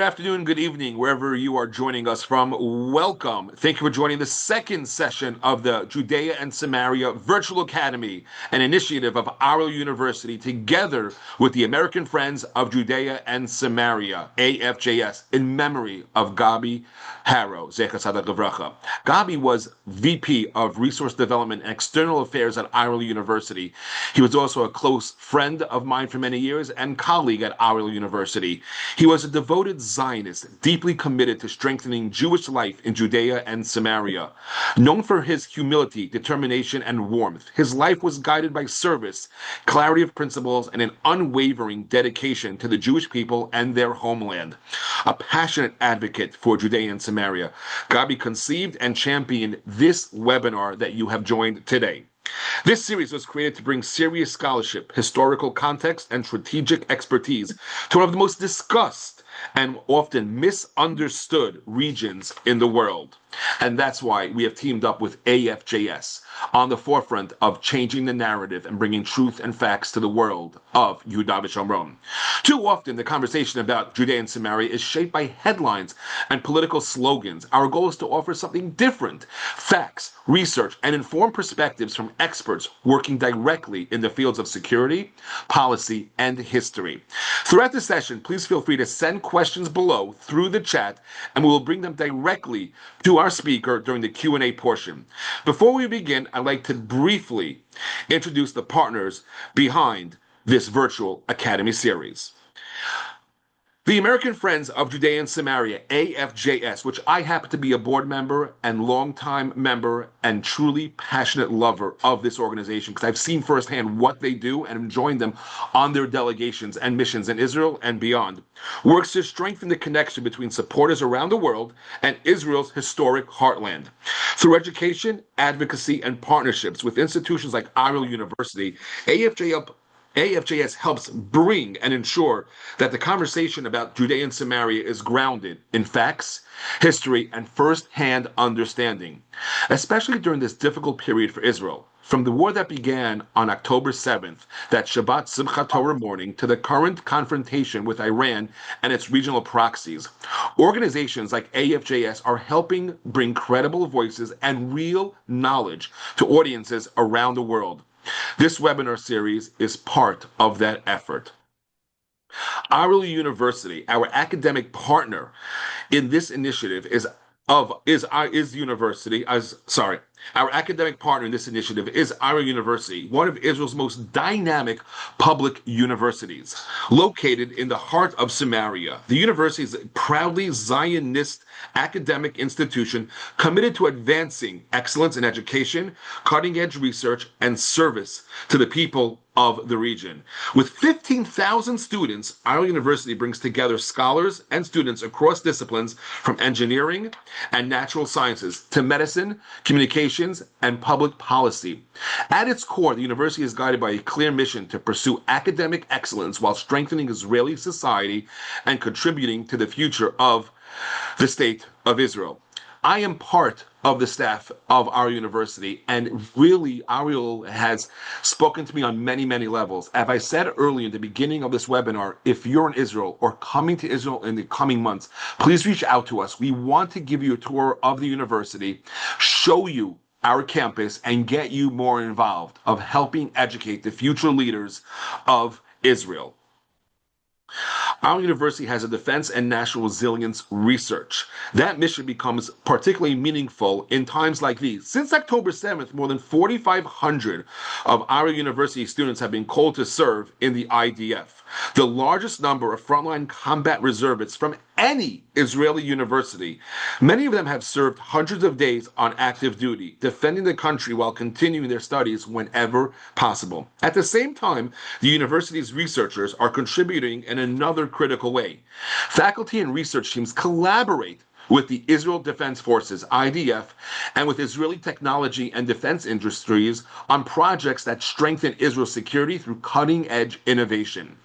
Good afternoon, good evening, wherever you are joining us from. Welcome. Thank you for joining the second session of the Judea and Samaria Virtual Academy, an initiative of Ariel University together with the American Friends of Judea and Samaria, AFJS, in memory of Gabi Harrow, Zecher Tzaddik Livracha. Gabi was VP of Resource Development and External Affairs at Ariel University. He was also a close friend of mine for many years and colleague at Ariel University. He was a devoted Zionist, deeply committed to strengthening Jewish life in Judea and Samaria. Known for his humility, determination, and warmth, his life was guided by service, clarity of principles, and an unwavering dedication to the Jewish people and their homeland. A passionate advocate for Judea and Samaria, Gabi conceived and championed this webinar that you have joined today. This series was created to bring serious scholarship, historical context, and strategic expertise to one of the most discussed and often misunderstood regions in the world. And that's why we have teamed up with AFJS on the forefront of changing the narrative and bringing truth and facts to the world of Yehuda v'Shomron. Too often, the conversation about Judea and Samaria is shaped by headlines and political slogans. Our goal is to offer something different: facts, research, and informed perspectives from experts working directly in the fields of security, policy, and history. Throughout the session, please feel free to send questions below through the chat, and we will bring them directly to our speaker during the Q&A portion. Before we begin, I'd like to briefly introduce the partners behind this virtual academy series. The American Friends of Judea and Samaria, AFJS, which I happen to be a board member and longtime member and truly passionate lover of this organization, because I've seen firsthand what they do and joined them on their delegations and missions in Israel and beyond, works to strengthen the connection between supporters around the world and Israel's historic heartland. Through education, advocacy, and partnerships with institutions like Ariel University, AFJS helps bring and ensure that the conversation about Judea and Samaria is grounded in facts, history, and first-hand understanding, especially during this difficult period for Israel. From the war that began on October 7th, that Shabbat Simchat Torah morning, to the current confrontation with Iran and its regional proxies, organizations like AFJS are helping bring credible voices and real knowledge to audiences around the world. This webinar series is part of that effort. Ariel University, our academic partner in this initiative, Our academic partner in this initiative is Ariel University, one of Israel's most dynamic public universities. Located in the heart of Samaria, the university is a proudly Zionist academic institution committed to advancing excellence in education, cutting-edge research, and service to the people of the region. With 15,000 students, Ariel University brings together scholars and students across disciplines from engineering and natural sciences to medicine, communications, and public policy. At its core, the university is guided by a clear mission to pursue academic excellence while strengthening Israeli society and contributing to the future of the state of Israel. I am part of the staff of our university, and really Ariel has spoken to me on many, many levels. As I said earlier in the beginning of this webinar, if you're in Israel or coming to Israel in the coming months, please reach out to us. We want to give you a tour of the university, show you our campus, and get you more involved of helping educate the future leaders of Israel. Our university has a defense and national resilience research. That mission becomes particularly meaningful in times like these. Since October 7th, more than 4,500 of our university students have been called to serve in the IDF, the largest number of frontline combat reservists from any Israeli university. Many of them have served hundreds of days on active duty, defending the country while continuing their studies whenever possible. At the same time, the university's researchers are contributing in another critical way. Faculty and research teams collaborate with the Israel Defense Forces, IDF, and with Israeli technology and defense industries on projects that strengthen Israel's security through cutting-edge innovation.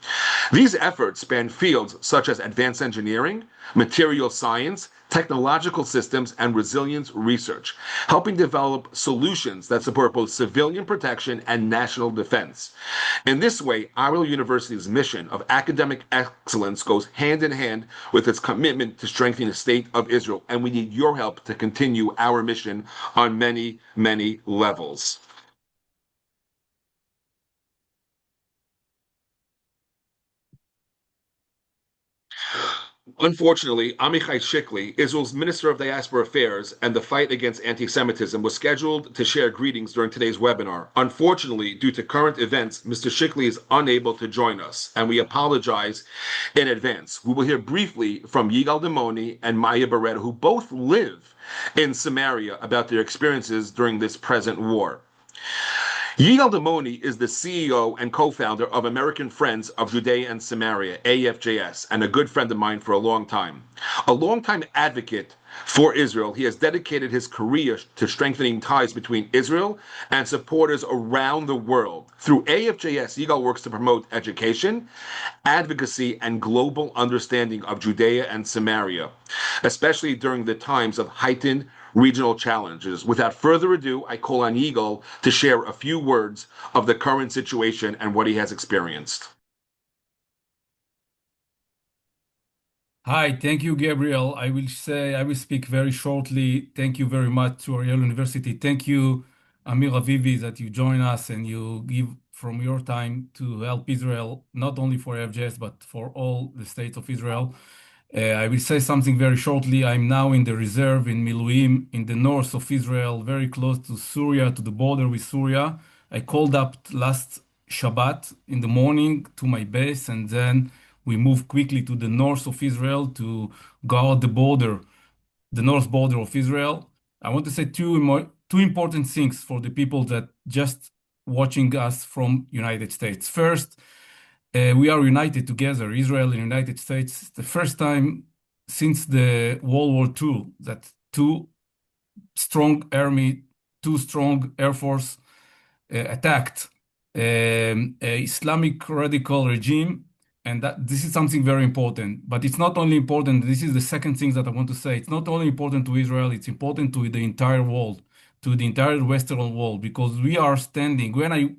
These efforts span fields such as advanced engineering, material science, technological systems, and resilience research, helping develop solutions that support both civilian protection and national defense. In this way, Ariel University's mission of academic excellence goes hand in hand with its commitment to strengthening the state of Israel, and we need your help to continue our mission on many, many levels. Unfortunately, Amichai Shikli, Israel's Minister of Diaspora Affairs and the fight against anti-Semitism, was scheduled to share greetings during today's webinar. Unfortunately, due to current events, Mr. Shikli is unable to join us, and we apologize in advance. We will hear briefly from Yigal Demoni and Maya Beretta, who both live in Samaria, about their experiences during this present war. Yigal Demoni is the CEO and co-founder of American Friends of Judea and Samaria, AFJS, and a good friend of mine for a long time. A longtime advocate for Israel, he has dedicated his career to strengthening ties between Israel and supporters around the world. Through AFJS, Yigal works to promote education, advocacy, and global understanding of Judea and Samaria, especially during the times of heightened regional challenges. Without further ado, I call on Yigal to share a few words of the current situation and what he has experienced. Hi, thank you, Gabriel. I will speak very shortly. Thank you very much to Ariel University. Thank you, Amir Avivi, that you join us and you give from your time to help Israel, not only for AFJS, but for all the states of Israel. I will say something very shortly. I'm now in the reserve in Miluim, in the north of Israel, very close to Syria, to the border with Syria. I called up last Shabbat in the morning to my base, and then we moved quickly to the north of Israel to guard the border, the north border of Israel. I want to say two important things for the people that just watching us from United States. First, we are united together, Israel and United States. It's the first time since the World War II that two strong army, two strong air force attacked a Islamic radical regime, and that this is something very important. But it's not only important. This is the second thing that I want to say. It's not only important to Israel. It's important to the entire world, to the entire Western world, because we are standing.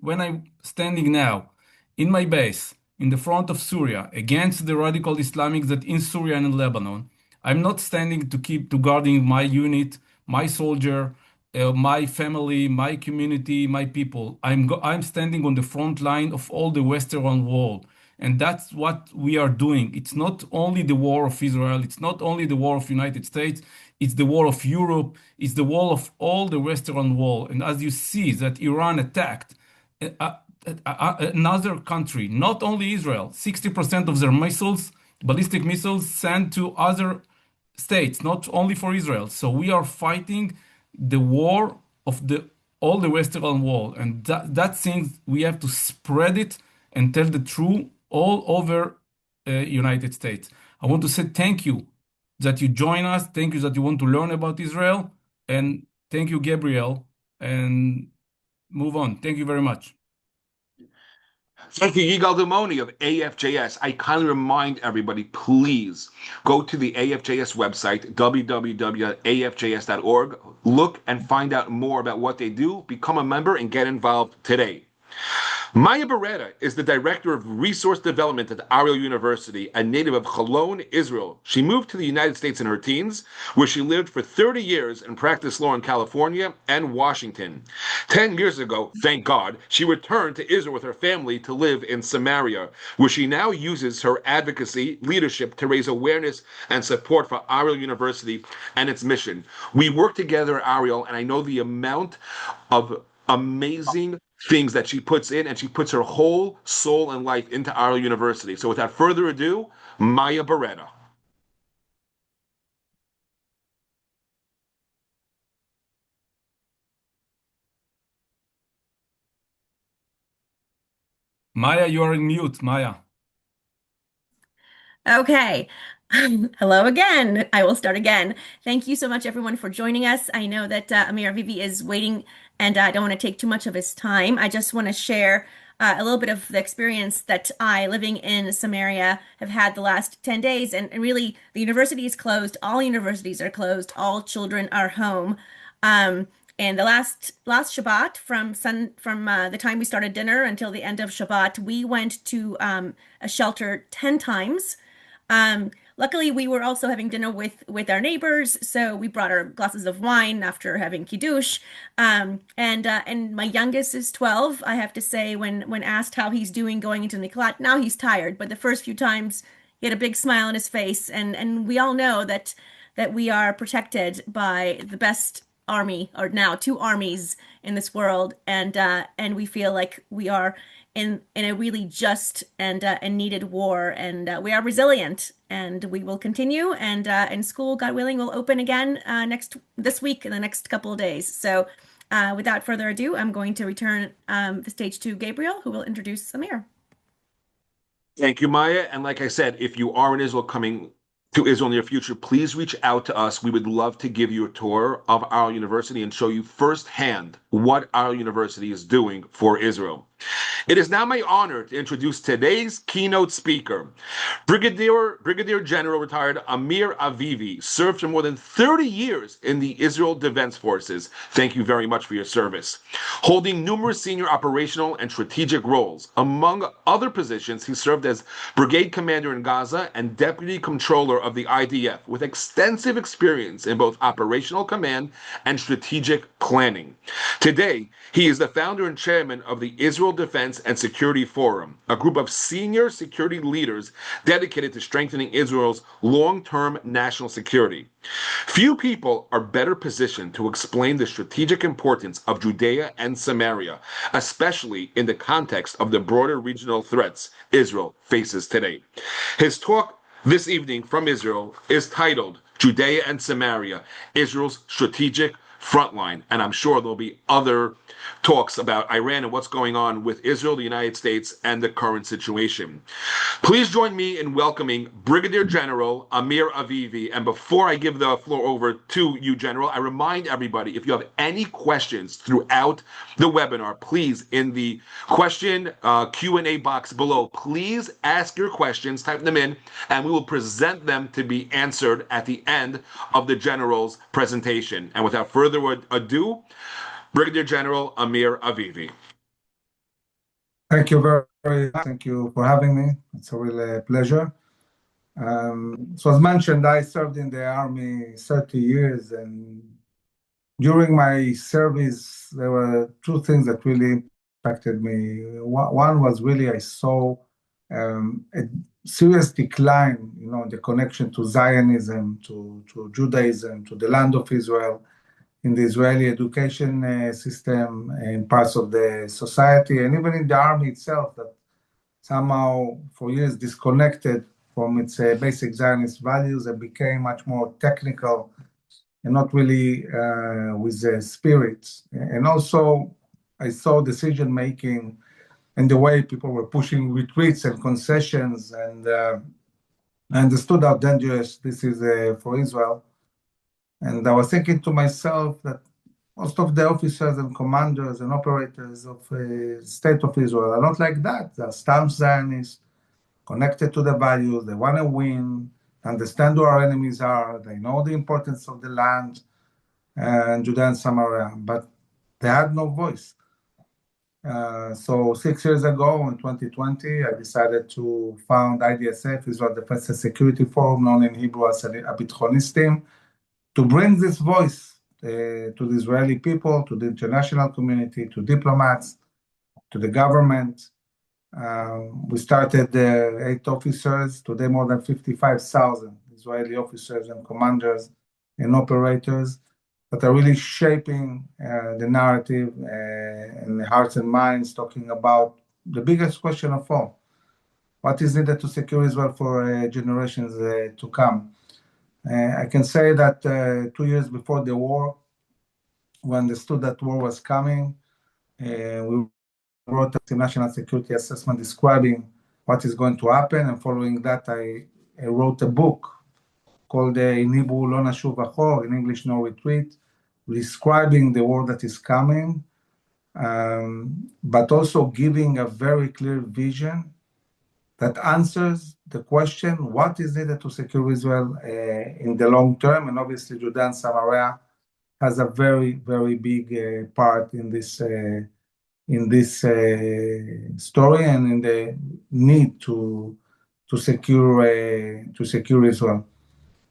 When I'm standing now in my base in the front of Syria against the radical Islamics that in Syria and in Lebanon, I'm not standing to guarding my unit, my soldier, my family, my community, my people. I'm standing on the front line of all the Western world. And that's what we are doing. It's not only the war of Israel. It's not only the war of United States. It's the war of Europe. It's the war of all the Western world. And as you see that Iran attacked another country, not only Israel, 60% of their missiles, ballistic missiles, sent to other states, not only for Israel. So we are fighting the war of the all the Western world, and that thing we have to spread it and tell the truth all over United States. I want to say thank you that you join us. Thank you that you want to learn about Israel, and thank you, Gabriel. And move on. Thank you very much. Thank you, Yigal Demoni of AFJS. I kindly remind everybody, please go to the AFJS website, www.afjs.org. Look and find out more about what they do, become a member, and get involved today. Maya Beretta is the Director of Resource Development at Ariel University, a native of Cholon, Israel. She moved to the United States in her teens, where she lived for 30 years and practiced law in California and Washington. 10 years ago, thank God, she returned to Israel with her family to live in Samaria, where she now uses her advocacy leadership to raise awareness and support for Ariel University and its mission. We work together at Ariel, and I know the amount of amazing things that she puts in, and she puts her whole soul and life into Ariel University. So without further ado, Maya Beretta. Maya, you are in mute, Maya. Okay. Hello again. I will start again. Thank you so much, everyone, for joining us. I know that Amir Avivi is waiting, and I don't want to take too much of his time. I just want to share a little bit of the experience that I, living in Samaria, have had the last 10 days. And really, the university is closed. All universities are closed. All children are home. Um, and the last Shabbat, from the time we started dinner until the end of Shabbat, we went to a shelter 10 times. Luckily, we were also having dinner with our neighbors, so we brought our glasses of wine after having kiddush. And my youngest is 12. I have to say, when asked how he's doing going into Miklat, now he's tired, but the first few times he had a big smile on his face, and we all know that we are protected by the best army, or now two armies in this world, and we feel like we are in a really just and needed war, and we are resilient, and we will continue. And school, God willing, will open again this week in the next couple of days. So, without further ado, I'm going to return the stage to Gabriel, who will introduce Amir. Thank you, Maya. And like I said, if you are in Israel, coming to Israel in the near future, please reach out to us. We would love to give you a tour of Ariel University and show you firsthand what Ariel University is doing for Israel. It is now my honor to introduce today's keynote speaker. Brigadier General retired Amir Avivi served for more than 30 years in the Israel Defense Forces. Thank you very much for your service. Holding numerous senior operational and strategic roles. Among other positions, he served as brigade commander in Gaza and deputy controller of the IDF, with extensive experience in both operational command and strategic planning. Today, he is the founder and chairman of the Israel Defense and Security Forum, a group of senior security leaders dedicated to strengthening Israel's long-term national security. Few people are better positioned to explain the strategic importance of Judea and Samaria, especially in the context of the broader regional threats Israel faces today. His talk this evening from Israel is titled Judea and Samaria, Israel's Strategic Frontline, and I'm sure there'll be other talks about Iran and what's going on with Israel, the United States, and the current situation. Please join me in welcoming Brigadier General Amir Avivi. And before I give the floor over to you, General, I remind everybody, if you have any questions throughout the webinar, please, in the question Q&A box below, please ask your questions, type them in, and we will present them to be answered at the end of the General's presentation. And without further ado, Brigadier General Amir Avivi. Thank you very much. Thank you for having me. It's a real pleasure. So as mentioned, I served in the Army 30 years, and during my service, there were two things that really impacted me. One was really I saw a serious decline, the connection to Zionism, to Judaism, to the land of Israel, in the Israeli education system, in parts of the society, and even in the army itself, that somehow for years disconnected from its basic Zionist values and became much more technical and not really with the spirit. And also, I saw decision-making and the way people were pushing retreats and concessions, and I understood how dangerous this is for Israel. And I was thinking to myself that most of the officers and commanders and operators of the state of Israel are not like that. They're staunch Zionists, connected to the values. They want to win, understand who our enemies are. They know the importance of the land and Judea and Samaria, but they had no voice. So 6 years ago, in 2020, I decided to found IDSF, Israel Defense and Security Forum, known in Hebrew as Abitchonistim, to bring this voice to the Israeli people, to the international community, to diplomats, to the government. We started 8 officers, today more than 55,000 Israeli officers and commanders and operators that are really shaping the narrative in the hearts and minds, talking about the biggest question of all: what is needed to secure Israel for generations to come? I can say that 2 years before the war, we understood that war was coming. We wrote a national security assessment describing what is going to happen, and following that, I wrote a book called in Hebrew Lo Nashuv Achor, in English No Retreat, describing the war that is coming. but also giving a very clear vision that answers the question, what is needed to secure Israel in the long term? And obviously, Judea and Samaria has a very, very big part in this story and in the need to secure Israel.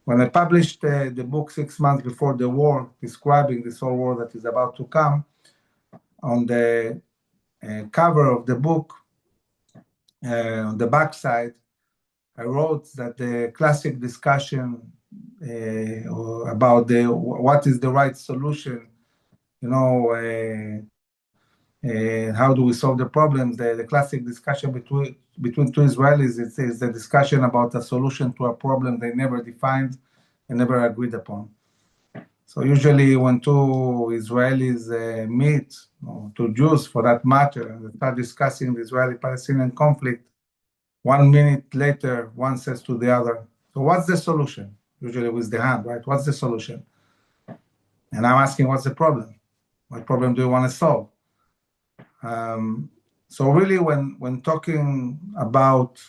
When I published the book 6 months before the war, describing this whole war that is about to come, on the cover of the book, on the back side, I wrote that the classic discussion about what is the right solution, how do we solve the problems? The classic discussion between two Israelis is the discussion about a solution to a problem they never defined and never agreed upon. So usually when two Israelis meet, or two Jews for that matter, and they start discussing the Israeli-Palestinian conflict, 1 minute later, one says to the other, so what's the solution? Usually with the hand, right? What's the solution? And I'm asking, what's the problem? What problem do you want to solve? So really, when talking about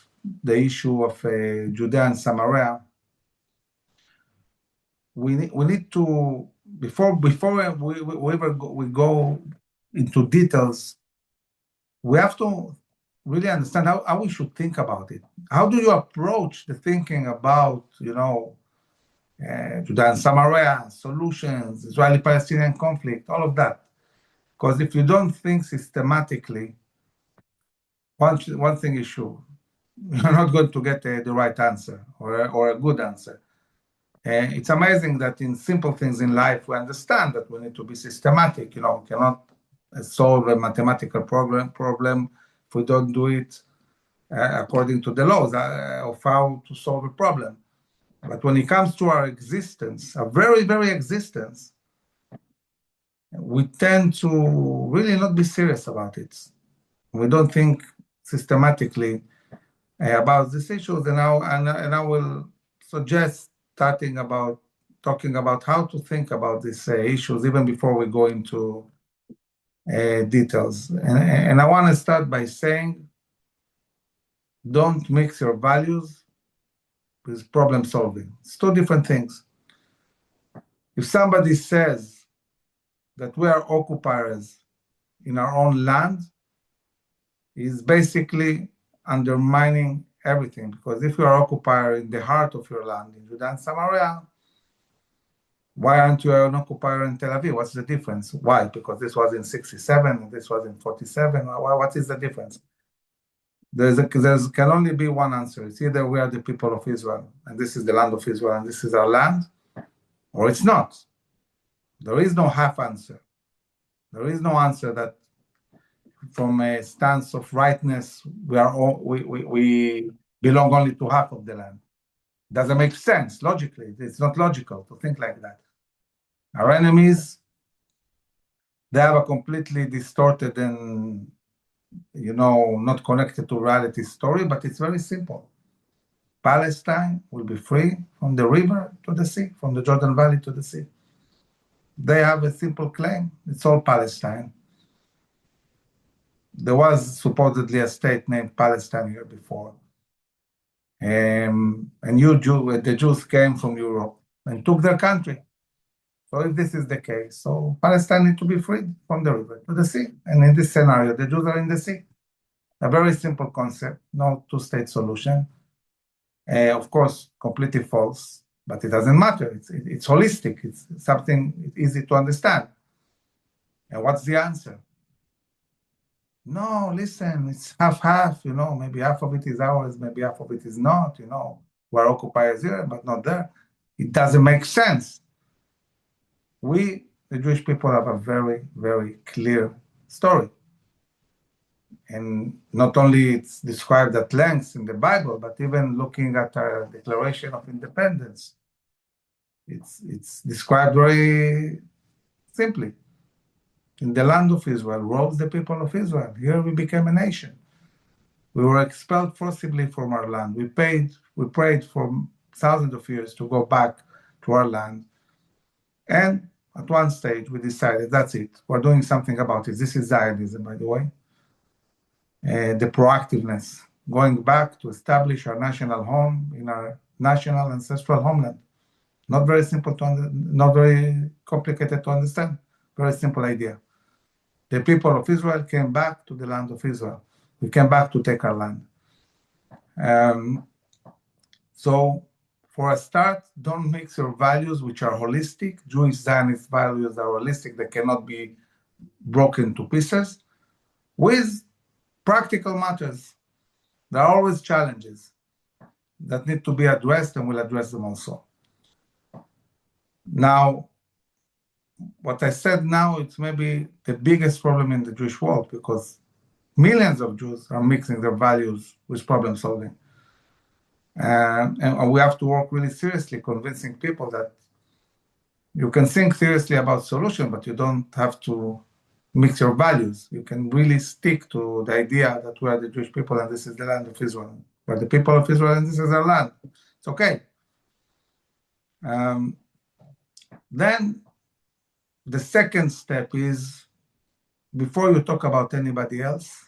the issue of Judea and Samaria, we need to, before we go into details, we have to really understand how we should think about it. How do you approach the thinking about, Judea and Samaria, solutions, Israeli-Palestinian conflict, all of that? Because if you don't think systematically, one thing is sure, you're not going to get the right answer or a good answer. It's amazing that in simple things in life, we understand that we need to be systematic. We cannot solve a mathematical problem if we don't do it according to the laws of how to solve a problem. But when it comes to our existence, our very, very existence, we tend to really not be serious about it. We don't think systematically about these issues, and I will suggest talking about how to think about these issues even before we go into details. And I want to start by saying, don't mix your values with problem solving. It's two different things. If somebody says that we are occupiers in our own land, is basically undermining everything. Because if you are occupier in the heart of your land, in Judea and Samaria, why aren't you an occupier in Tel Aviv? What's the difference? Why? Because this was in 67 and this was in 47. What is the difference? There can only be one answer. It's either we are the people of Israel, and this is the land of Israel, and this is our land, or it's not. There is no half answer. There is no answer that from a stance of rightness, we belong only to half of the land. It doesn't make sense logically. It's not logical to think like that. Our enemies, they have a completely distorted and, not connected to reality story, but it's very simple. Palestine will be free from the river to the sea, from the Jordan Valley to the sea. They have a simple claim. It's all Palestine. There was supposedly a state named Palestine here before. And the Jews came from Europe and took their country. So if this is the case, so Palestine needs to be freed from the river to the sea. And in this scenario, the Jews are in the sea. A very simple concept, no two-state solution. Of course, completely false, but it doesn't matter. It's holistic. It's something easy to understand. And what's the answer? No, listen, it's half-half, maybe half of it is ours, maybe half of it is not, we're occupiers here, but not there. It doesn't make sense. We, the Jewish people, have a very, very clear story. And not only it's described at length in the Bible, but even looking at our Declaration of Independence, it's described very simply. In the land of Israel, rose the people of Israel. Here we became a nation. We were expelled forcibly from our land. We prayed for thousands of years to go back to our land. And at one stage, we decided that's it. We're doing something about it. This is Zionism, by the way. The proactiveness, going back to establish our national home in our national ancestral homeland. Not very simple not very complicated to understand. Very simple idea. The people of Israel came back to the land of Israel. We came back to take our land. So for a start, don't mix your values, which are holistic. Jewish Zionist values are holistic. They cannot be broken to pieces, with practical matters. There are always challenges that need to be addressed, and we'll address them also. Now, what I said now, it's maybe the biggest problem in the Jewish world, because millions of Jews are mixing their values with problem solving. And we have to work really seriously convincing people that you can think seriously about solution, but you don't have to mix your values. You can really stick to the idea that we are the Jewish people and this is the land of Israel. We're the people of Israel and this is our land. It's okay. Then the second step is, before you talk about anybody else,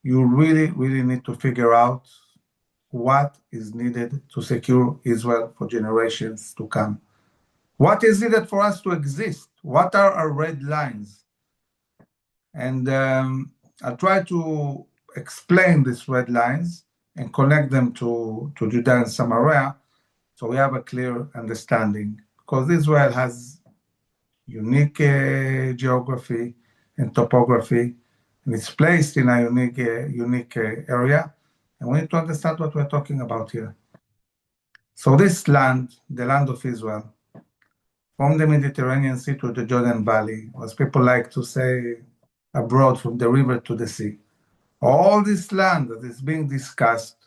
you really, really need to figure out what is needed to secure Israel for generations to come. What is needed for us to exist? What are our red lines? And I'll try to explain these red lines and connect them to Judea and Samaria, so we have a clear understanding. Because Israel has unique geography and topography, and it's placed in a unique area, and we need to understand what we're talking about here. So this land, the land of Israel, from the Mediterranean Sea to the Jordan Valley, as people like to say abroad, from the river to the sea, all this land that is being discussed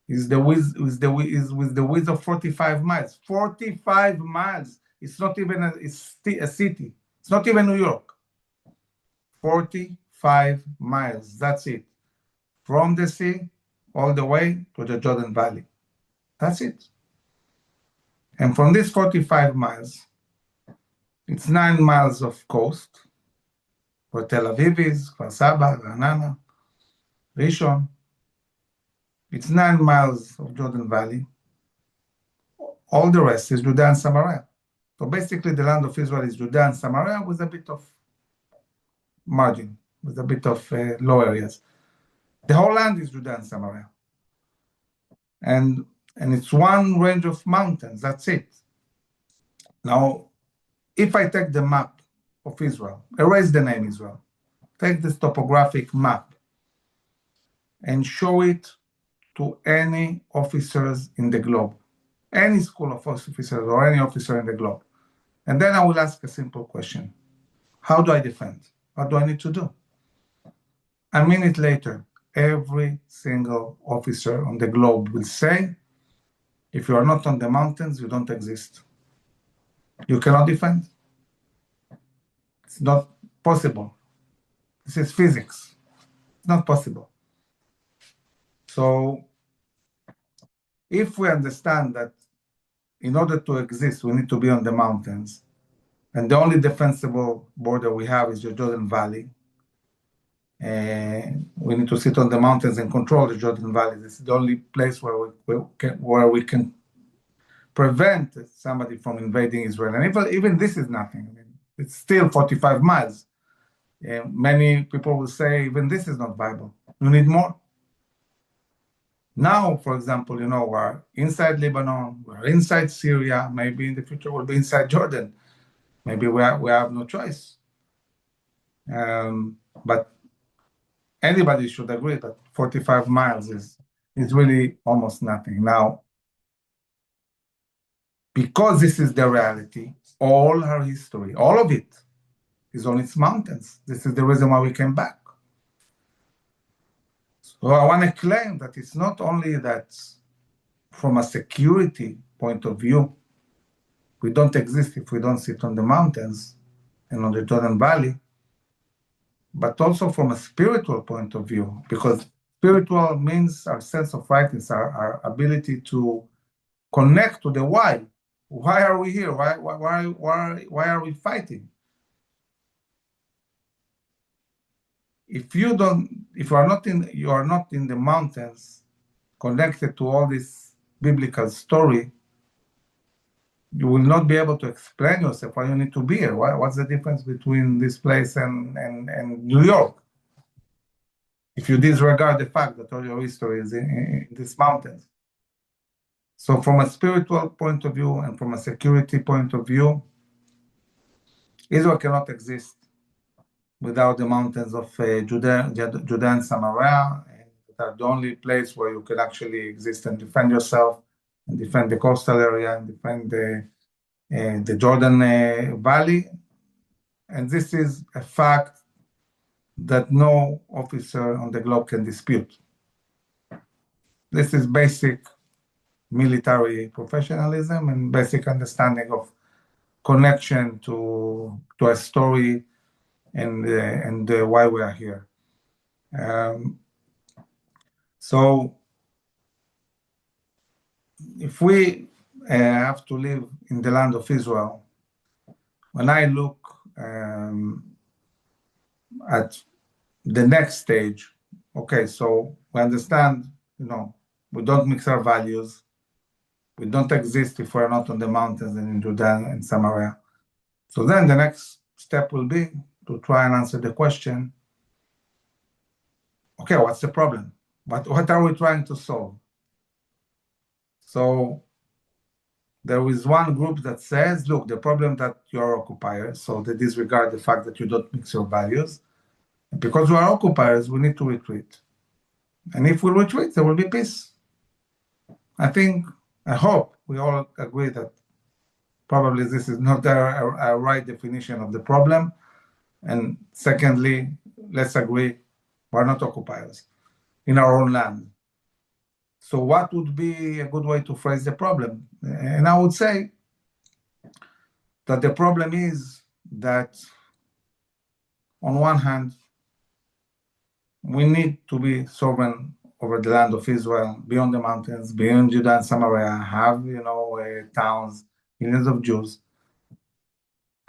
is with the width of 45 miles. 45 miles. It's not even a city. It's not even New York. 45 miles. That's it. From the sea all the way to the Jordan Valley. That's it. And from these 45 miles, it's 9 miles of coast, where Tel Aviv is, Kfar Saba, Ra'anana, Rishon. It's 9 miles of Jordan Valley. All the rest is Judea and Samaria. So basically, the land of Israel is Judea and Samaria with a bit of margin, with a bit of low areas. The whole land is Judea and Samaria. And it's one range of mountains, that's it. Now, if I take the map of Israel, erase the name Israel, take this topographic map and show it to any officers in the globe, any school of officers or any officer in the globe. And then I will ask a simple question. How do I defend? What do I need to do? A minute later, every single officer on the globe will say, if you are not on the mountains, you don't exist. You cannot defend. It's not possible. This is physics. It's not possible. So if we understand that in order to exist, we need to be on the mountains, and the only defensible border we have is the Jordan Valley, and we need to sit on the mountains and control the Jordan Valley. This is the only place where we can prevent somebody from invading Israel. And even this is nothing. I mean, it's still 45 miles. Many people will say, even this is not viable. You need more. Now, for example, we're inside Lebanon, we're inside Syria, maybe in the future we'll be inside Jordan. Maybe we have no choice. But anybody should agree that 45 miles is really almost nothing. Now, because this is the reality, all our history, all of it, is on its mountains. This is the reason why we came back. So I want to claim that it's not only that from a security point of view, we don't exist if we don't sit on the mountains and on the Jordan Valley, but also from a spiritual point of view, because spiritual means our sense of rightness, our ability to connect to the why. why are we here? Why are we fighting? If you are not in the mountains, connected to all this biblical story, you will not be able to explain yourself why you need to be here. What's the difference between this place and New York? If you disregard the fact that all your history is in these mountains. So from a spiritual point of view and from a security point of view, Israel cannot exist without the mountains of Judea and Samaria, and that are the only place where you can actually exist and defend yourself, and defend the coastal area, and defend the Jordan Valley. And this is a fact that no officer on the globe can dispute. This is basic military professionalism and basic understanding of connection to a story and why we are here. So if we have to live in the land of Israel, when I look at the next stage, okay, so we understand, we don't mix our values. We don't exist if we're not on the mountains and in Judea and Samaria. So then the next step will be to try and answer the question, okay, what's the problem? What are we trying to solve? So there is one group that says, look, the problem that you are occupiers, so they disregard the fact that you don't mix your values. And because we are occupiers, we need to retreat. And if we retreat, there will be peace. I hope we all agree that probably this is not a right definition of the problem. And secondly, let's agree, we're not occupiers in our own land. So what would be a good way to phrase the problem? And I would say that the problem is that on one hand, we need to be sovereign over the land of Israel, beyond the mountains, beyond Judea and Samaria, have, towns, millions of Jews.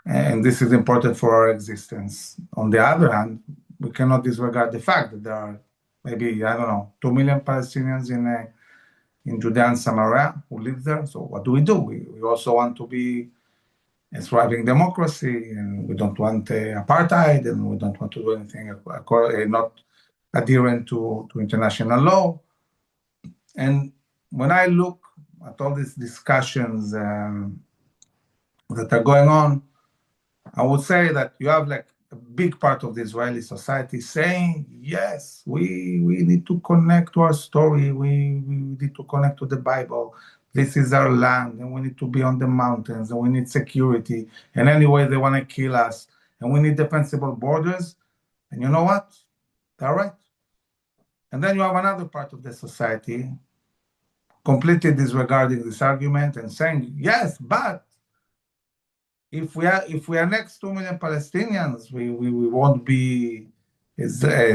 And this is important for our existence. On the other hand, we cannot disregard the fact that there are maybe, 2 million Palestinians in Judea and Samaria who live there. So what do? We also want to be a thriving democracy, and we don't want apartheid, and we don't want to do anything not adherent to international law. And when I look at all these discussions that are going on, I would say that you have like a big part of the Israeli society saying, yes, we need to connect to our story. We need to connect to the Bible. This is our land, and we need to be on the mountains, and we need security. And anyway, they want to kill us, and we need defensible borders. And you know what? They're right. And then you have another part of the society completely disregarding this argument and saying, yes, but if we annex 2 million Palestinians, we won't be a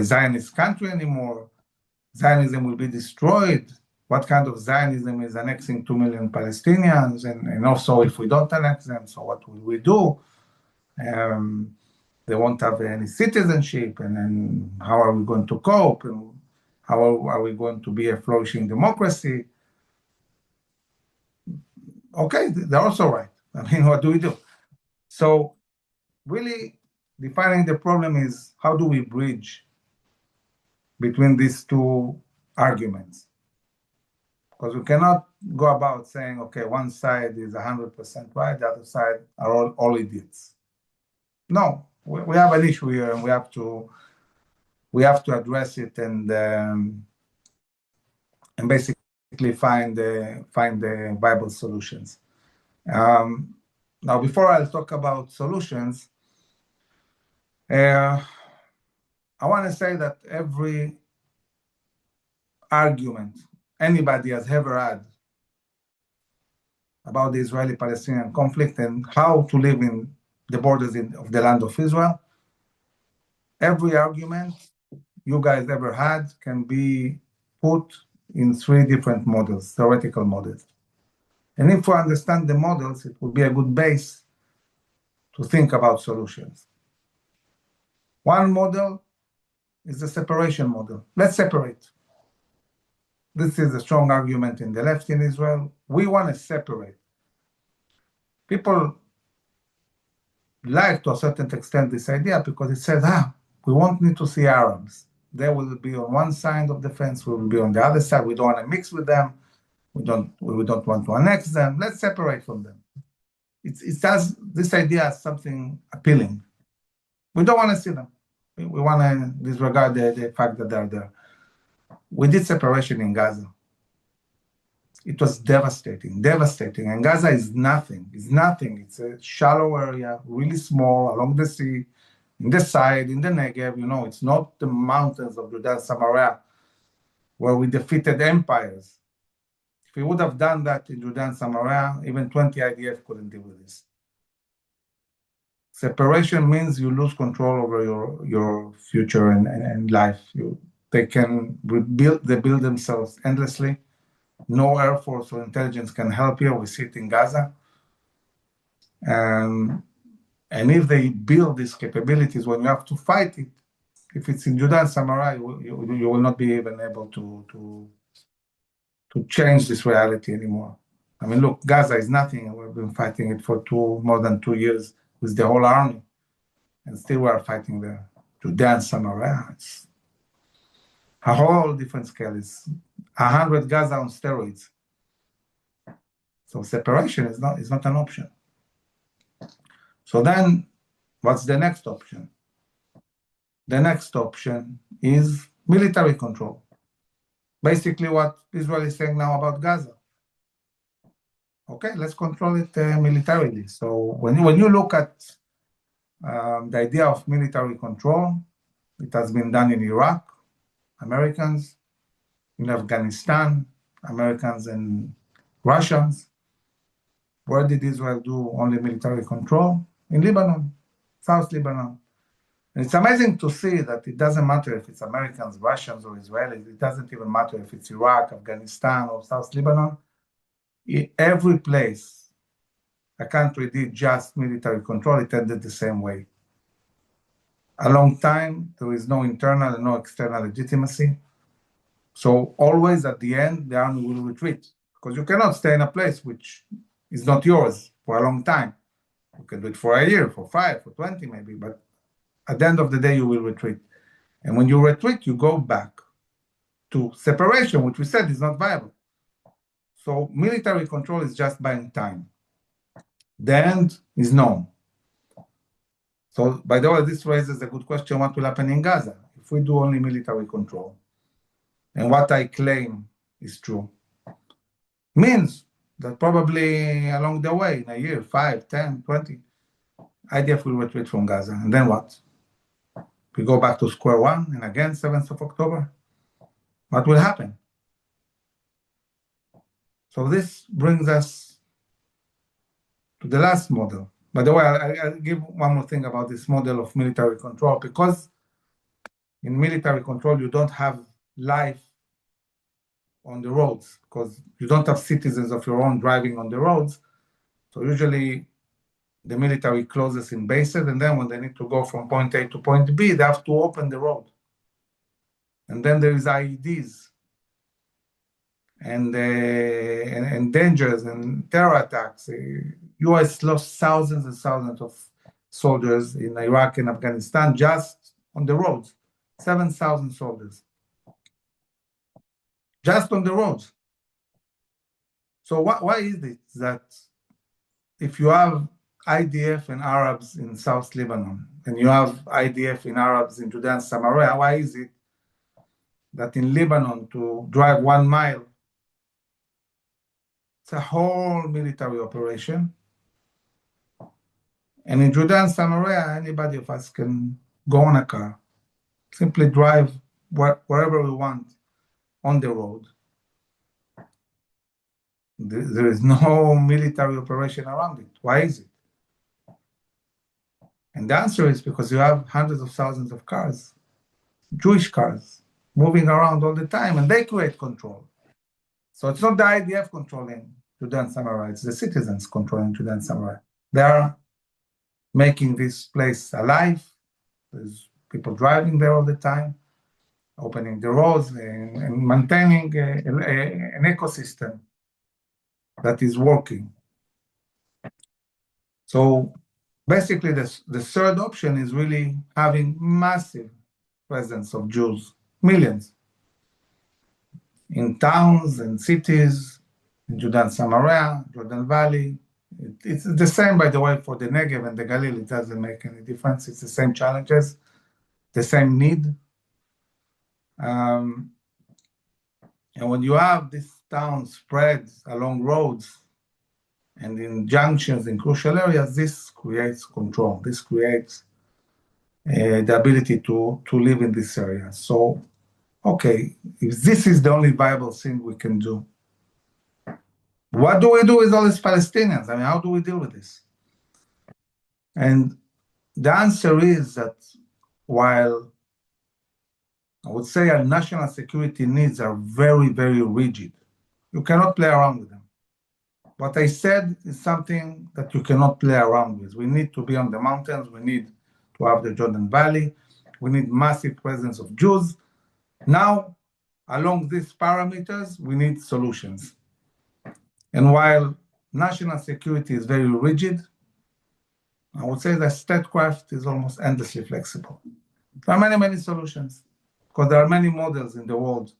Zionist country anymore. Zionism will be destroyed. What kind of Zionism is annexing 2 million Palestinians? And also, if we don't annex them, so what will we do? They won't have any citizenship, and then how are we going to cope? And how are we going to be a flourishing democracy? Okay, they're also right. I mean, what do we do? So really defining the problem is, how do we bridge between these two arguments? Because we cannot go about saying, okay, one side is 100% right, the other side are all idiots. No, we have an issue here, and we have to address it and basically find the viable solutions. Now, before I talk about solutions, I want to say that every argument anybody has ever had about the Israeli-Palestinian conflict and how to live in the borders of the land of Israel, every argument you guys ever had can be put in 3 different models, theoretical models. And if we understand the models, it will be a good base to think about solutions. One model is the separation model. Let's separate. This is a strong argument in the left in Israel. We want to separate. People like, to a certain extent, this idea because it says, we won't need to see Arabs. They will be on one side of the fence, we will be on the other side. We don't want to mix with them. We don't want to annex them. Let's separate from them. It has this idea as something appealing. We don't want to see them. We want to disregard the fact that they're there. We did separation in Gaza. It was devastating. And Gaza is nothing. It's a shallow area, really small, along the sea, in the side, in the Negev. It's not the mountains of Judea and Samaria where we defeated empires. If we would have done that in Judea and Samaria, even 20 IDF couldn't deal with this. Separation means you lose control over your future and life. They build themselves endlessly. No Air Force or intelligence can help you. We see it in Gaza. And if they build these capabilities, when you have to fight it, if it's in Judea and Samaria, you will not be even able to change this reality anymore. I mean, look, Gaza is nothing. We've been fighting it for more than 2 years with the whole army. And still we are fighting there. Judea and Samaria, it's a whole different scale. It's 100 Gaza on steroids. So separation is not an option. So then, what's the next option? The next option is military control. Basically what Israel is saying now about Gaza. Okay, let's control it militarily. So when you look at the idea of military control, it has been done in Iraq, Americans, in Afghanistan, Americans and Russians. Where did Israel do only military control? In Lebanon, South Lebanon. And it's amazing to see that it doesn't matter if it's Americans, Russians, or Israelis. It doesn't even matter if it's Iraq, Afghanistan, or South Lebanon. In every place a country did just military control, it ended the same way. A long time, there is no internal and no external legitimacy. So always at the end, the army will retreat because you cannot stay in a place which is not yours for a long time. You can do it for a year, for 5, for 20 maybe, but at the end of the day, you will retreat. And when you retreat, you go back to separation, which we said is not viable. So military control is just buying time. The end is known. So by the way, this raises a good question, what will happen in Gaza if we do only military control? And what I claim is true. Means that probably along the way, in a year, 5, 10, 20, IDF will retreat from Gaza. And then what? We go back to square one, and again, 7th of October. What will happen? So this brings us to the last model. By the way, I'll give one more thing about this model of military control, because in military control, you don't have life on the roads, because you don't have citizens of your own driving on the roads. So usually the military closes in bases, and then when they need to go from point A to point B, they have to open the road. And then there is IEDs and dangers and terror attacks. US lost thousands and thousands of soldiers in Iraq and Afghanistan just on the roads, 7,000 soldiers. Just on the roads. So why is it that if you have IDF and Arabs in South Lebanon, and you have IDF and Arabs in Judea and Samaria, why is it that in Lebanon to drive 1 mile, it's a whole military operation, and in Judea and Samaria, anybody of us can go on a car, simply drive wherever we want on the road. There is no military operation around it. Why is it? And the answer is because you have hundreds of thousands of cars, Jewish cars, moving around all the time, and they create control. So it's not the IDF controlling, Judea and Samaria. It's the citizens controlling Judea and Samaria. They are making this place alive. There's people driving there all the time, opening the roads and maintaining an ecosystem that is working. So basically, the third option is really having massive presence of Jews, millions, in towns and cities, in Judea and Samaria, Jordan Valley. It's the same, by the way, for the Negev and the Galil. It doesn't make any difference. It's the same challenges, the same need. And when you have these towns spread along roads and in junctions in crucial areas, this creates control. This creates the ability to live in this area. So, okay, if this is the only viable thing we can do, what do we do with all these Palestinians? I mean, how do we deal with this? And the answer is that while I would say our national security needs are very, very rigid, you cannot play around with them. What I said is something that you cannot play around with. We need to be on the mountains. We need to have the Jordan Valley. We need massive presence of Jews. Now, along these parameters, we need solutions. And while national security is very rigid, I would say that statecraft is almost endlessly flexible. There are many, many solutions, because there are many models in the world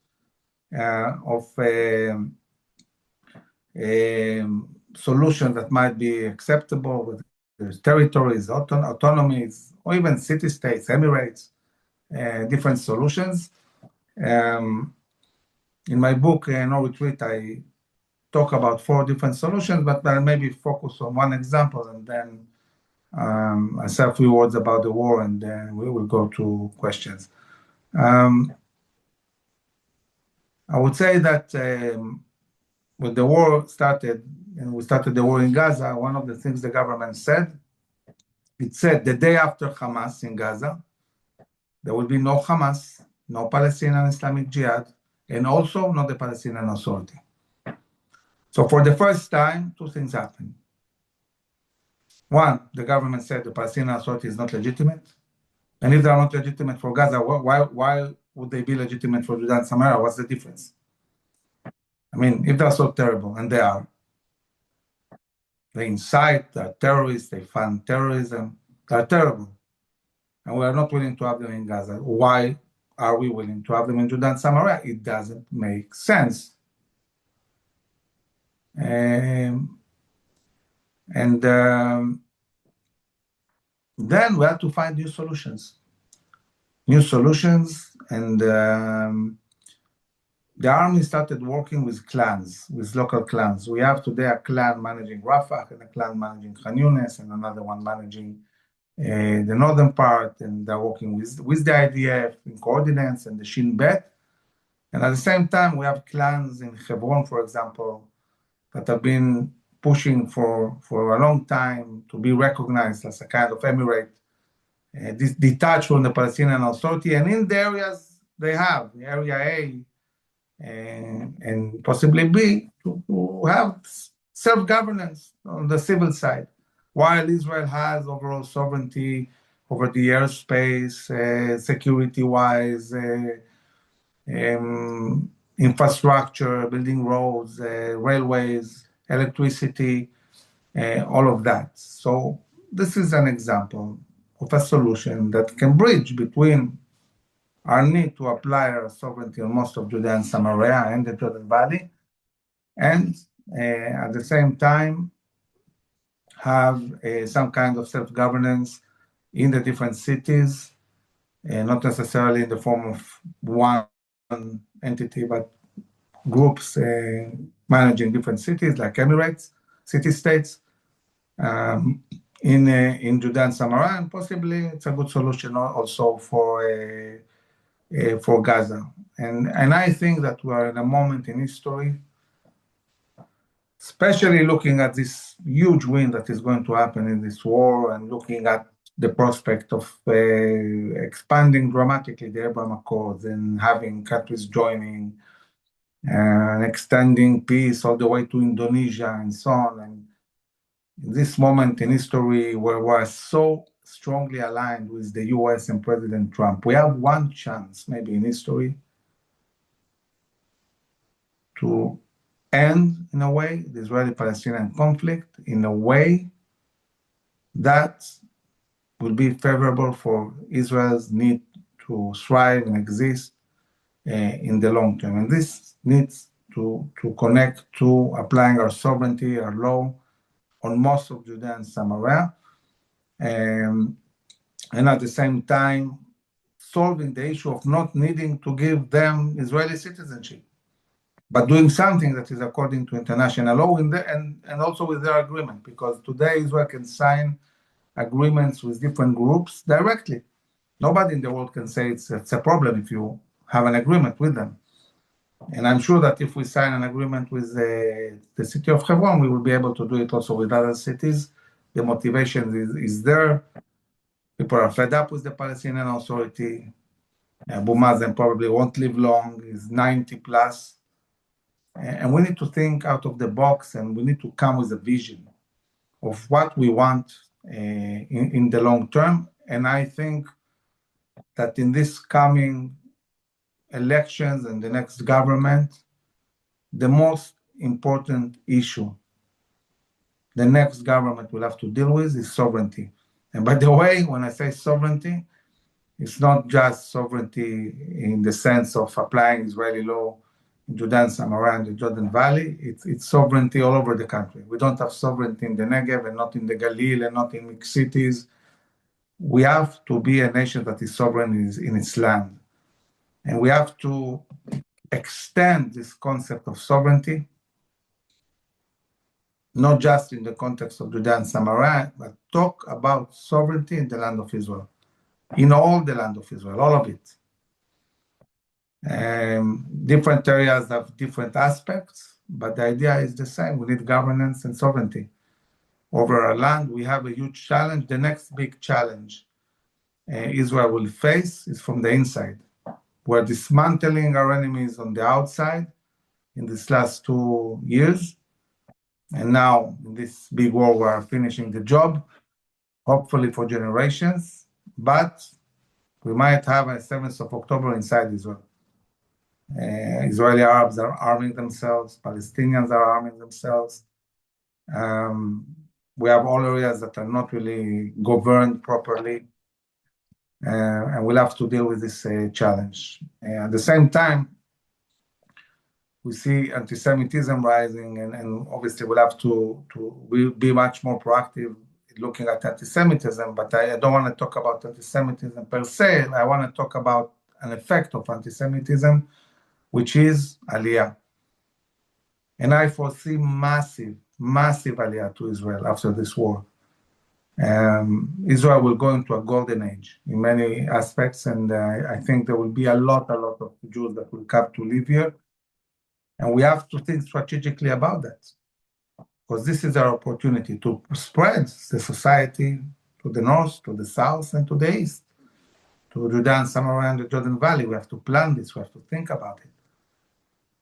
of solutions that might be acceptable with territories, autonomies, or even city-states, emirates, different solutions. In my book, No Retreat, I talk about 4 different solutions, but I'll maybe focus on one example, and then I say a few words about the war, and then we will go to questions. I would say that when the war started, and we started the war in Gaza, one of the things the government said, it said the day after Hamas in Gaza, there will be no Hamas, no Palestinian Islamic Jihad, and also not the Palestinian Authority. So for the first time, 2 things happened. One, the government said the Palestinian Authority is not legitimate. And if they are not legitimate for Gaza, why would they be legitimate for Judea and Samaria? What's the difference? I mean, if they're so terrible, and they are, they incite, they're terrorists, they fund terrorism, they're terrible. And we are not willing to have them in Gaza. Why are we willing to have them in Judea and Samaria? It doesn't make sense. Then we have to find new solutions. And the army started working with clans, with local clans. We have today a clan managing Rafah, and a clan managing Khan Yunis, and another one managing the northern part, and they're working with the IDF in coordinates and the Shin Bet. And at the same time, we have clans in Hebron, for example, that have been pushing for a long time to be recognized as a kind of emirate, detached from the Palestinian Authority. And in the areas they have, the Area A and possibly B, to have self-governance on the civil side, while Israel has overall sovereignty over the airspace, security-wise, infrastructure, building roads, railways, electricity, all of that. So this is an example of a solution that can bridge between our need to apply our sovereignty on most of Judea and Samaria and the Jordan Valley, and at the same time have some kind of self-governance in the different cities, not necessarily in the form of one entity, but groups managing different cities like emirates, city-states, in Judea and Samaria, and possibly it's a good solution also for Gaza. And I think that we are in a moment in history, especially looking at this huge win that is going to happen in this war, and looking at the prospect of expanding dramatically the Abraham Accords and having countries joining, and extending peace all the way to Indonesia and so on. And in this moment in history where we're so strongly aligned with the US and President Trump, we have one chance maybe in history to end, in a way, the Israeli-Palestinian conflict in a way that will be favorable for Israel's need to thrive and exist in the long term. And this needs to connect to applying our sovereignty, our law, on most of Judea and Samaria, and at the same time solving the issue of not needing to give them Israeli citizenship, but doing something that is according to international law and also with their agreement, because today Israel can sign agreements with different groups directly. Nobody in the world can say it's a problem if you have an agreement with them. And I'm sure that if we sign an agreement with the city of Hebron, we will be able to do it also with other cities. The motivation is there. People are fed up with the Palestinian Authority. Abu Mazen probably won't live long. He's 90 plus. And we need to think out of the box, and we need to come with a vision of what we want in the long term. And I think that in this coming elections and the next government, the most important issue the next government will have to deal with is sovereignty. And by the way, when I say sovereignty, it's not just sovereignty in the sense of applying Israeli law in Judea and Samaria and the Jordan Valley. It's sovereignty all over the country. We don't have sovereignty in the Negev and not in the Galil and not in mixed cities. We have to be a nation that is sovereign in its land. And we have to extend this concept of sovereignty, not just in the context of Judea and Samaria, but talk about sovereignty in the land of Israel, in all the land of Israel, all of it. Different areas have different aspects, but the idea is the same. We need governance and sovereignty over our land. We have a huge challenge. The next big challenge Israel will face is from the inside. We're dismantling our enemies on the outside in these last 2 years. And now, in this big war, we're finishing the job, hopefully for generations. But we might have a 7th of October inside Israel. Israeli Arabs are arming themselves. Palestinians are arming themselves. We have all areas that are not really governed properly. And we'll have to deal with this challenge. At the same time, we see anti-Semitism rising, and obviously we'll have to be much more proactive looking at anti-Semitism, but I don't want to talk about anti-Semitism per se. I want to talk about an effect of anti-Semitism, which is Aliyah. And I foresee massive Aliyah to Israel after this war. Israel will go into a golden age in many aspects, and I think there will be a lot of Jews that will come to live here. And we have to think strategically about that, because this is our opportunity to spread the society to the north, to the south, and to the east, to Judea and Samaria and the Jordan Valley. We have to plan this. We have to think about it.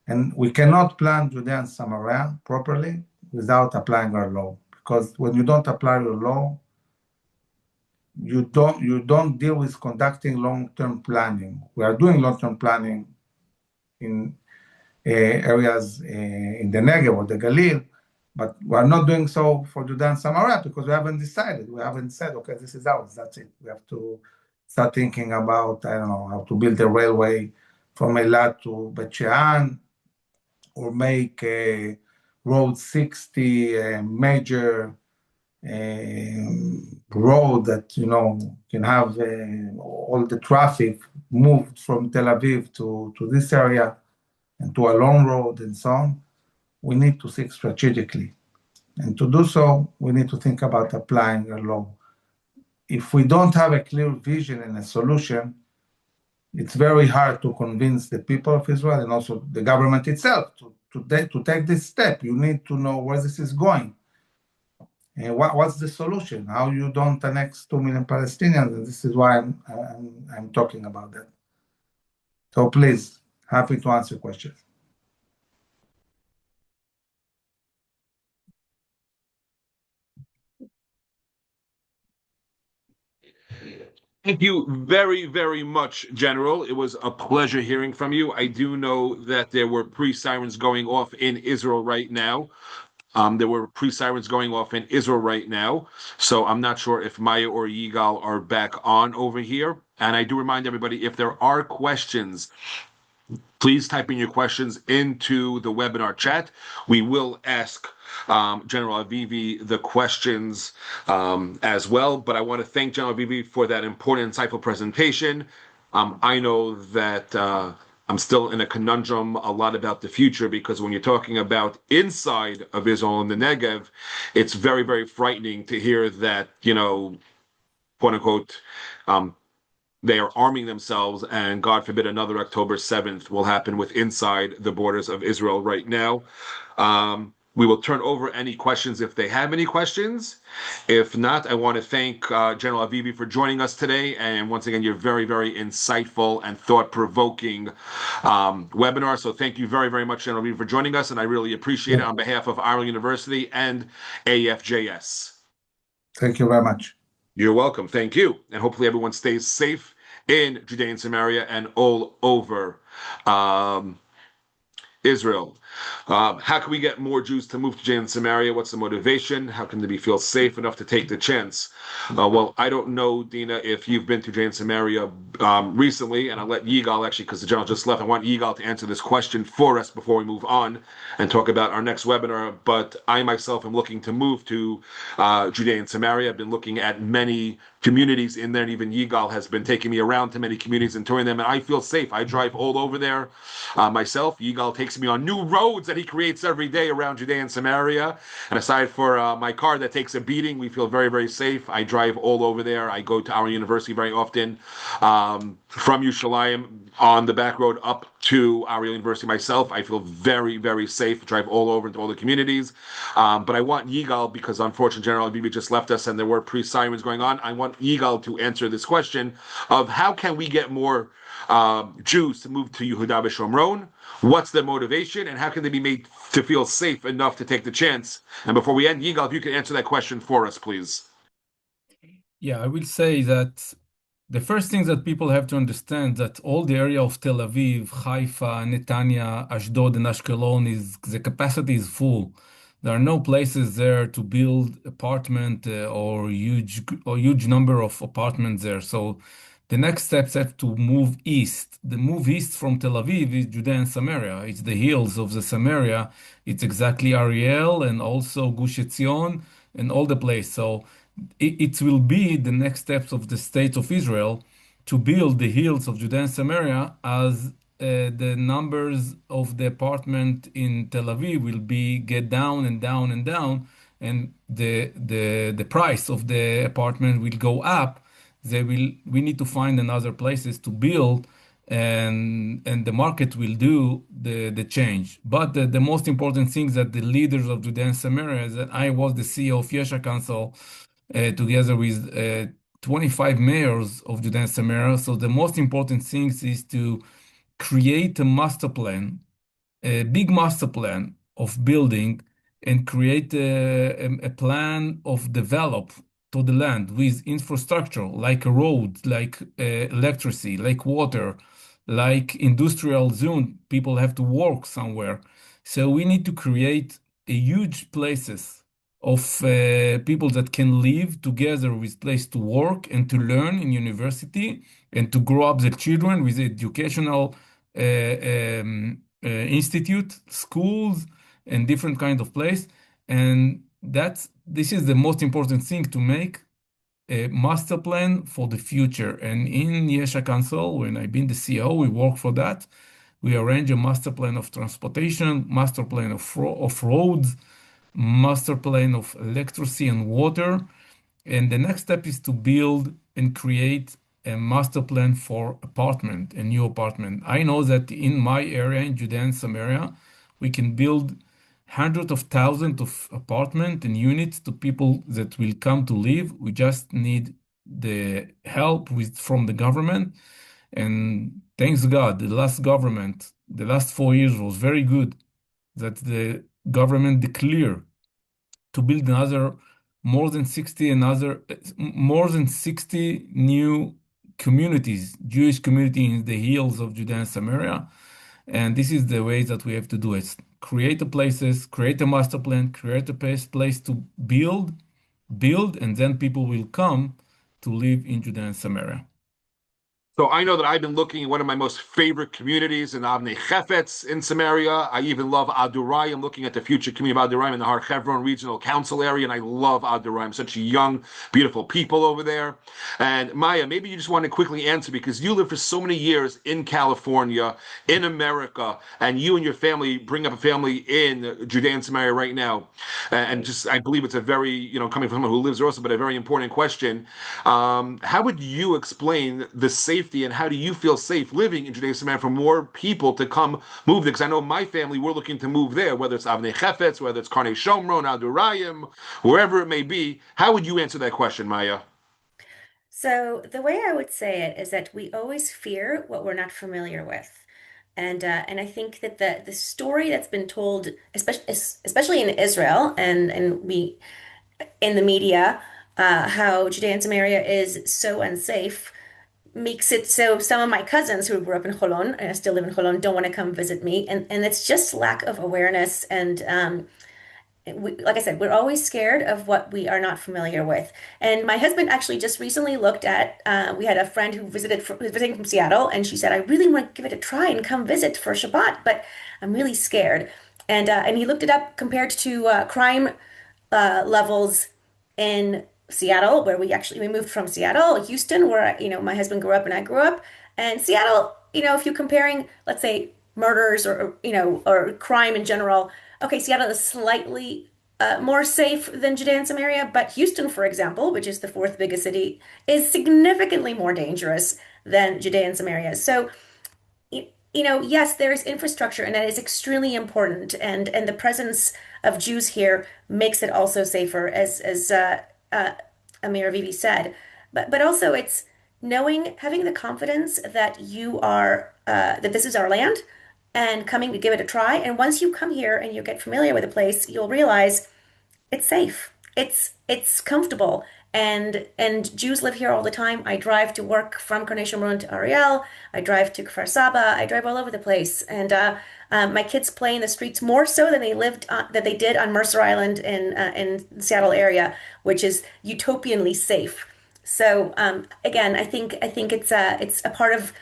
And we cannot plan Judea and Samaria properly without applying our law, because when you don't apply your law, you don't deal with conducting long-term planning. We are doing long-term planning in areas in the Negev or the Galil, but we are not doing so for Judea and Samaria because we haven't decided. We haven't said, okay, this is ours, that's it. We have to start thinking about, I don't know, how to build a railway from Eilat to Bet Shean, or make a Road 60 a major road that, can have all the traffic moved from Tel Aviv to this area and to a long road and so on. We need to think strategically. And to do so, we need to think about applying a law. If we don't have a clear vision and a solution, it's very hard to convince the people of Israel and also the government itself to take this step. You need to know where this is going. And what's the solution? How you don't annex 2 million Palestinians? And this is why I'm talking about that. So please, happy to answer questions. Thank you very, very much, General. It was a pleasure hearing from you. I do know that there were pre-sirens going off in Israel right now. There were pre-sirens going off in Israel right now. So I'm not sure if Maya or Yigal are back on over here. And I do remind everybody, if there are questions, please type in your questions into the webinar chat. We will ask General Avivi the questions as well. But I want to thank General Avivi for that important, insightful presentation. I know that I'm still in a conundrum a lot about the future, because when you're talking about inside of Israel in the Negev, it's very, very frightening to hear that, quote unquote, they are arming themselves, and God forbid another October 7th will happen with inside the borders of Israel right now. We will turn over any questions if they have any questions. If not, I want to thank General Avivi for joining us today. And once again, your very, very insightful and thought-provoking webinar. So thank you very, very much, General Avivi, for joining us. And I really appreciate it on behalf of Ariel University and AFJS. Thank you very much. You're welcome. Thank you. And hopefully everyone stays safe in Judea and Samaria and all over Israel. How can we get more Jews to move to Judea and Samaria? What's the motivation? How can they feel safe enough to take the chance? Well, I don't know, Dina, if you've been to Judea and Samaria recently, and I'll let Yigal, actually, because the general just left, I want Yigal to answer this question for us before we move on and talk about our next webinar. But I myself am looking to move to Judea and Samaria. I've been looking at many communities in there, and even Yigal has been taking me around to many communities and touring them, and I feel safe. I drive all over there myself. Yigal takes me on new roads that he creates every day around Judea and Samaria, and aside for my car that takes a beating, we feel very, very safe. I drive all over there. I go to Ariel University very often, from Yerushalayim on the back road up to Ariel University myself. I feel very, very safe. Drive all over into all the communities, but I want Yigal, because unfortunately General Avivi just left us and there were pre-sirens going on. I want Yigal to answer this question of how can we get more Jews to move to Yehuda B'Shomron? What's their motivation, and how can they be made to feel safe enough to take the chance? And before we end, Yigal, if you could answer that question for us, please. Yeah, I will say that the first thing that people have to understand, that all the area of Tel Aviv, Haifa, Netanya, Ashdod, and Ashkelon, the capacity is full. There are no places there to build apartment or huge number of apartments there. So the next steps have to move east. The move east from Tel Aviv is Judea and Samaria. It's the hills of the Samaria. It's exactly Ariel and also Gush Etzion and all the place. So it will be the next steps of the state of Israel to build the hills of Judea and Samaria, as the numbers of the apartment in Tel Aviv will get down and down and down, and the price of the apartment will go up. We need to find another places to build, and the market will do the change. But the most important thing that the leaders of Judea and Samaria, is that I was the CEO of Yesha Council together with 25 mayors of Judea and Samaria. So the most important thing is to create a master plan, a big master plan of building, and create a plan of develop to the land with infrastructure like a road, like electricity, like water, like industrial zone. People have to work somewhere. So we need to create a huge places of people that can live together with place to work and to learn in university and to grow up the children with educational institute, schools, and different kind of place. And this is the most important thing, to make a master plan for the future. And in Yesha Council, when I've been the CEO, we work for that. We arrange a master plan of transportation, master plan of roads, master plan of electricity and water. And the next step is to build and create a master plan for apartment, a new apartment. I know that in my area, in Judea and Samaria, we can build hundreds of thousands of apartment and units to people that will come to live. We just need the help from the government. And thanks God, the last government, the last 4 years was very good, that the government declared to build more than 60 new communities, Jewish community in the hills of Judea and Samaria. And this is the way that we have to do it. Create the places, create a master plan, create a place to build, and then people will come to live in Judea and Samaria. So I know that I've been looking at one of my most favorite communities in Avnei Chefetz in Samaria. I even love Adurai. I'm looking at the future community of Adurai in the Har Hebron Regional Council area, and I love Adurai. Such young, beautiful people over there. And Maya, maybe you just want to quickly answer because you lived for so many years in California, in America, and you and your family bring up a family in Judea and Samaria right now. And just, I believe it's a very, coming from someone who lives there also, but a very important question. How would you explain the safety and how do you feel safe living in Judea and Samaria for more people to come move there? Because I know my family, we're looking to move there, whether it's Avnei Chefetz, whether it's Karnei Shomron, Adurayim, wherever it may be. How would you answer that question, Maya? So the way I would say it is that we always fear what we're not familiar with. And I think that the story that's been told, especially in Israel and we in the media, how Judea and Samaria is so unsafe makes it so some of my cousins who grew up in Holon and still live in Holon don't want to come visit me. And it's just lack of awareness. And like I said, we're always scared of what we are not familiar with. And my husband actually just recently looked at, we had a friend who was visiting from Seattle, and she said, I really want to give it a try and come visit for Shabbat, but I'm really scared. And he looked it up compared to crime levels in Seattle, where we moved from Seattle, Houston, where my husband grew up and I grew up, and Seattle. If you're comparing, let's say, murders or crime in general, okay, Seattle is slightly more safe than Judea and Samaria, but Houston, for example, which is the fourth biggest city, is significantly more dangerous than Judea and Samaria. So yes, there is infrastructure, and that is extremely important, and the presence of Jews here makes it also safer, as Amir Avivi said. But also it's having the confidence that that this is our land, and coming to give it a try. And once you come here and you get familiar with the place, you'll realize it's safe. It's comfortable. And Jews live here all the time. I drive to work from Karnei Shomron to Ariel. I drive to Kfar Saba. I drive all over the place. And my kids play in the streets more so than they did on Mercer Island in the Seattle area, which is utopianly safe. So again, I think it's a part of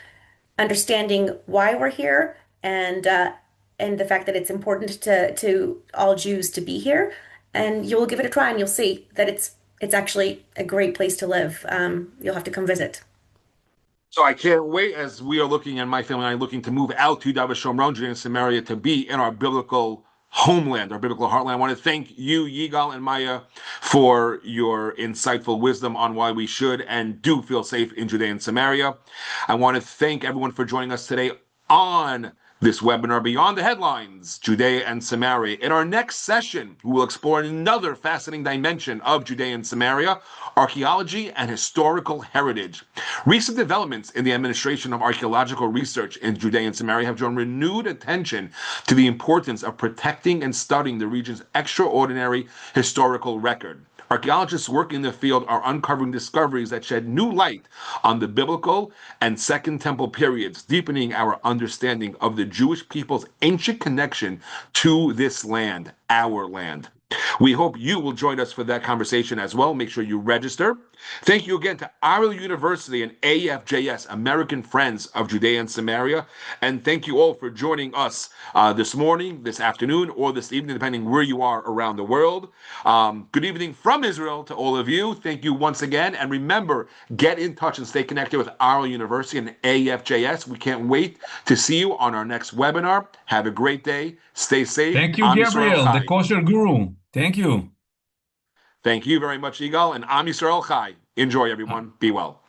understanding why we're here and the fact that it's important to all Jews to be here. And you'll give it a try and you'll see that it's actually a great place to live. You'll have to come visit. So I can't wait as we are looking, and my family and I looking to move out to David Shomron, Judea and Samaria, to be in our biblical homeland, our biblical heartland. I want to thank you, Yigal and Maya, for your insightful wisdom on why we should and do feel safe in Judea and Samaria. I want to thank everyone for joining us today on this webinar, Beyond the Headlines, Judea and Samaria. In our next session, we will explore another fascinating dimension of Judea and Samaria, archaeology and historical heritage. Recent developments in the administration of archaeological research in Judea and Samaria have drawn renewed attention to the importance of protecting and studying the region's extraordinary historical record. Archaeologists working in the field are uncovering discoveries that shed new light on the biblical and Second Temple periods, deepening our understanding of the Jewish people's ancient connection to this land, our land. We hope you will join us for that conversation as well. Make sure you register. Thank you again to Ariel University and AFJS, American Friends of Judea and Samaria. And thank you all for joining us this morning, this afternoon, or this evening, depending where you are around the world. Good evening from Israel to all of you. Thank you once again. And remember, get in touch and stay connected with Ariel University and AFJS. We can't wait to see you on our next webinar. Have a great day. Stay safe. Thank you, Gabriel, the kosher guru. Thank you. Thank you very much, Yigal, and Am Yisrael Chai. Enjoy, everyone. Be well.